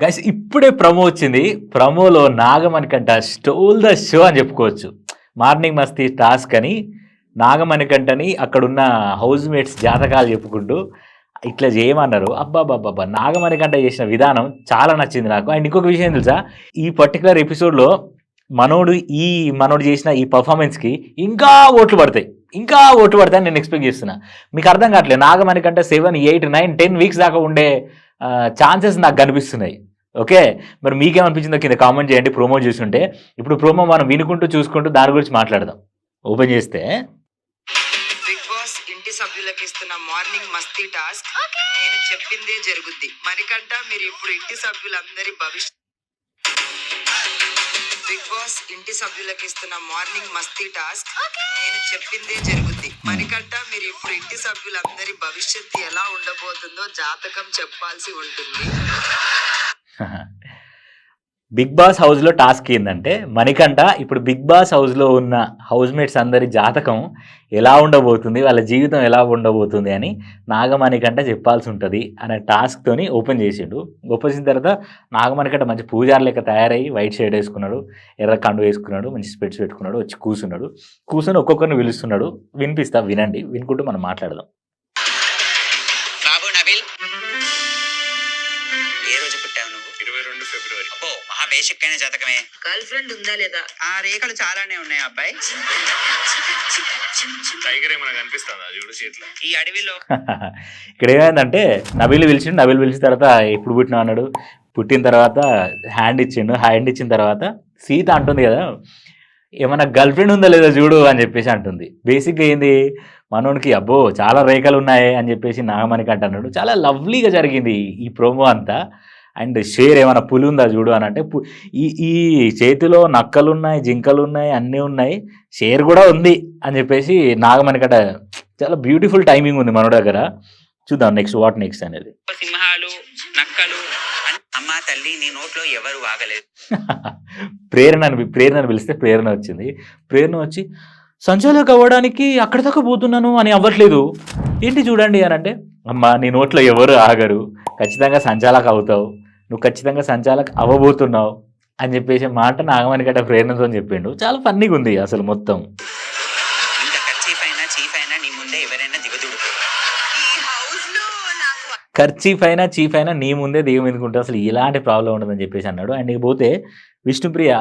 Guys ఇప్పుడే promo వచ్చింది. ప్రమోలో Nagamanikanta stole the show అని చెప్పుకోవచ్చు. మార్నింగ్ మస్తీ టాస్క్ అని నాగమణికంటని అక్కడున్న హౌస్ మేట్స్ జాతకాలు చెప్పుకుంటూ ఇట్లా చేయమన్నారు. అబ్బాబ్బాబ్బా! నాగమణికంట చేసిన విధానం చాలా నచ్చింది నాకు. అండ్ ఇంకొక విషయం తెలుసా, ఈ పర్టికులర్ ఎపిసోడ్‌లో మనోడు చేసిన ఈ పర్ఫార్మెన్స్‌కి ఇంకా ఓట్లు పడతాయని నేను ఎక్స్‌పెక్ట్ చేస్తున్నా. మీకు అర్థం కావట్లేదు. నాగమణికంట 7, 8, 9, 10 వీక్స్ దాకా ఉండే ఛాన్సెస్ నాకు కనిపిస్తున్నాయి. ఓకే. మరి మీకేమనిపించిందో కింద కామెంట్ చేయండి ప్రోమో చూసుంటే. ఇప్పుడు ప్రోమో మనం వినుకుంటూ, చూసుకుంటూ దాని గురించి మాట్లాడదాం. ఓపెన్ చేస్తే బిగ్ బాస్ ఇంటి సభ్యులకు ఇస్తున్న మార్నింగ్ మస్తీ టాస్క్ నేను చెప్పిందే జరుగుద్ది. మరికంట మీరు ఇప్పుడు ఇంటి సభ్యులందరి భవిష్యత్ బిగ్ బాస్ ఇంటి సభ్యులకు ఇస్తున్న మార్నింగ్ మస్తీ టాస్క్ నేను చెప్పిందే జరుగుద్ది. మరికంట మీరు ఇప్పుడు ఇంటి సభ్యులందరి భవిష్యత్తు ఎలా ఉండబోతుందో జాతకం చెప్పాల్సి ఉంటుంది. బిగ్ బాస్ హౌస్లో టాస్క్ ఏంటంటే, మణికంఠ ఇప్పుడు బిగ్ బాస్ హౌస్లో ఉన్న హౌస్ మేట్స్ అందరి జాతకం ఎలా ఉండబోతుంది, వాళ్ళ జీవితం ఎలా ఉండబోతుంది అని నాగమణికంఠ చెప్పాల్సి ఉంటుంది అనే టాస్క్తోని ఓపెన్ చేసిండు. ఓపెన్ చేసిన తర్వాత నాగమణికంఠ మంచి పూజారి లెక్క తయారయ్యి వైట్ షర్ట్ వేసుకున్నాడు, ఎర్ర కండు వేసుకున్నాడు, మంచి స్పెట్స్ పెట్టుకున్నాడు, వచ్చి కూర్చొని ఒక్కొక్కరిని పిలుస్తున్నాడు. వినిపిస్తా, వినండి. వినుకుంటూ మనం మాట్లాడదాం. బేసిక్ అయిన జాతకమే. గర్ల్ ఫ్రెండ్ ఉందా లేదా? ఆ రేఖలు చాలానే ఉన్నాయి అబ్బాయి. టైగర్ ఏమైనా కనిపిస్తుందా చూడు చేతిలో ఈ అడవిలో. ఇక్కడ ఏమైందంటే నబీల్ పిలిచిన తర్వాత ఎప్పుడు పుట్టినా అన్నాడు. పుట్టిన తర్వాత హ్యాండ్ ఇచ్చిన తర్వాత సీత అంటుంది కదా, ఏమన్నా గర్ల్ ఫ్రెండ్ ఉందా లేదా చూడు అని చెప్పేసి అంటుంది. బేసిక్గా ఏంది, మనోనికి అబ్బో చాలా రేఖలు ఉన్నాయి అని చెప్పేసి నాగమణికంఠ అన్నాడు. చాలా లవ్లీగా జరిగింది ఈ ప్రోమో అంతా. అండ్ షేర్ ఏమైనా పులి ఉందా చూడు అని అంటే, ఈ చేతిలో నక్కలు ఉన్నాయి, జింకలు ఉన్నాయి, అన్నీ ఉన్నాయి, షేర్ కూడా ఉంది అని చెప్పేసి నాగమణికంట చాలా బ్యూటిఫుల్ టైమింగ్ ఉంది మనోడి దగ్గర. చూద్దాం వాట్ నెక్స్ట్ అనేది. సింహాలు, నక్కలు, అమ్మా తల్లి నీ నోట్లో ఎవరు ఆగలేదు. ప్రేరణ పిలిస్తే ప్రేరణ వచ్చింది. ప్రేరణ వచ్చి సంచాలక అవ్వడానికి అక్కడి దాకా పోతున్నాను అని అవ్వట్లేదు ఏంటి చూడండి అని అంటే, అమ్మ నీ నోట్లో ఎవరు ఆగరు, ఖచ్చితంగా సంచాలక అవుతావు, నువ్వు ఖచ్చితంగా సంచాలక అవ్వబోతున్నావు అని చెప్పేసి మాట నాగమణికంట ప్రేరణతో చెప్పిండు. చాలా ఫన్నీగా ఉంది అసలు మొత్తం. ఖర్చీఫ్ అయినా చీఫ్ అయినా నీ ముందే దిగ మీదకుంటే అసలు ఎలాంటి ప్రాబ్లం ఉండదని చెప్పేసి అన్నాడు. అండ్ పోతే విష్ణుప్రియ,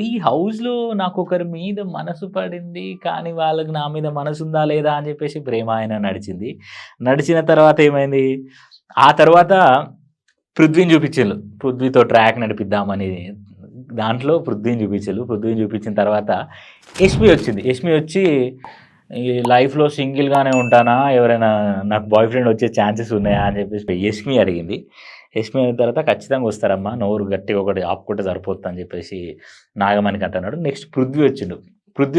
ఈ హౌస్లో నాకు ఒకరి మీద మనసు పడింది కానీ వాళ్ళకి నా మీద మనసు ఉందా లేదా అని చెప్పేసి ప్రేమ ఆయన నడిచిన తర్వాత ఏమైంది, ఆ తర్వాత పృథ్వీని చూపించారు. పృథ్వీతో ట్రాక్ నడిపిద్దామని దాంట్లో పృథ్వీని చూపించిన తర్వాత యష్మి వచ్చి ఈ లైఫ్లో సింగిల్గానే ఉంటానా, ఎవరైనా నాకు బాయ్ ఫ్రెండ్ వచ్చే ఛాన్సెస్ ఉన్నాయా అని చెప్పేసి యష్మి అడిగింది. యష్మి అయిన తర్వాత ఖచ్చితంగా వస్తారమ్మా, నోరు గట్టిగా ఒకటి ఆపుకుంటే సరిపోతుంది అని చెప్పేసి నాగమణికంఠ అన్నాడు. నెక్స్ట్ పృథ్వీ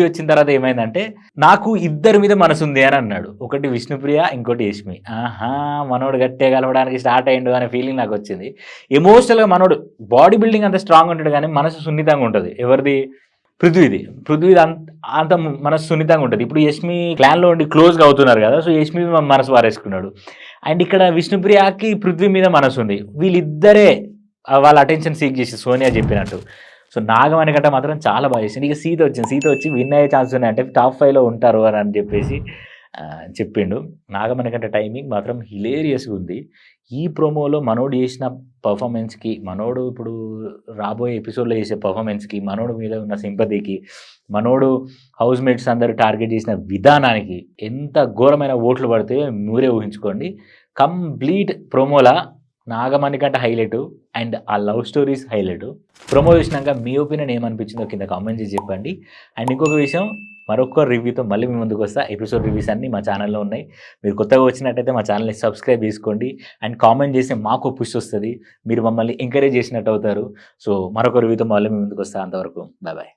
వచ్చిన తర్వాత ఏమైందంటే, నాకు ఇద్దరి మీద మనసు ఉంది అని అన్నాడు. ఒకటి విష్ణుప్రియ, ఇంకోటి యష్మి. మనోడు గట్టిగా కలవడానికి స్టార్ట్ అయ్యిండు అనే ఫీలింగ్ నాకు వచ్చింది. ఎమోషనల్గా మనోడు బాడీ బిల్డింగ్ అంత స్ట్రాంగ్ ఉంటాడు కానీ మనసు సున్నితంగా ఉంటుంది. ఎవరిది? పృథ్వీది అంత మనసు సున్నితంగా ఉంటుంది. ఇప్పుడు యష్మి క్లాన్లో ఉండి క్లోజ్గా అవుతున్నారు కదా, సో యష్మి మనసు వారేసుకున్నాడు. అండ్ ఇక్కడ విష్ణుప్రియకి పృథ్వీ మీద మనసు ఉంది. వీళ్ళిద్దరే వాళ్ళ అటెన్షన్ సీక్ చేసి సోనియా చెప్పినట్టు. సో నాగమణికంట మాత్రం చాలా బాగా చేసింది. ఇక సీత వచ్చి విన్ అయ్యే ఛాన్స్ ఉన్నాయి, అంటే టాప్ 5లో ఉంటారు అని చెప్పేసి చెప్పిండు. నాగమణికంట టైమింగ్ మాత్రం హిలేరియస్గా ఉంది. ఈ ప్రోమోలో మనోడు చేసిన పర్ఫార్మెన్స్కి, మనోడు ఇప్పుడు రాబోయే ఎపిసోడ్లో చేసే పర్ఫార్మెన్స్కి, మనోడు మీద ఉన్న సింపతికి, మనోడు హౌస్ మేట్స్ అందరూ టార్గెట్ చేసిన విధానానికి ఎంత ఘోరమైన ఓట్లు పడితే మీరే ఊహించుకోండి. కంప్లీట్ ప్రోమోలా నాగమణికంట హైలైట్ అండ్ ఆ లవ్ స్టోరీస్ హైలైట్. ప్రోమో చూసినాక మీ ఒపీనియన్ ఏమనిపించిందో కింద కామెంట్ చేసి చెప్పండి. అండ్ ఇంకొక విషయం, మరొక రివ్యూతో మళ్ళీ మీ ముందుకు వస్తా. ఎపిసోడ్ రివ్యూస్ అన్నీ మా ఛానల్లో ఉన్నాయి. మీరు కొత్తగా వచ్చినట్టయితే మా ఛానల్ని సబ్స్క్రైబ్ చేసుకోండి అండ్ కామెంట్ చేస్తే మాకు పుష్ వస్తుంది, మీరు మమ్మల్ని ఎంకరేజ్ చేసినట్టు అవుతారు. సో మరొక రివ్యూతో మళ్ళీ మీ ముందుకు వస్తా. అంతవరకు బాయ్.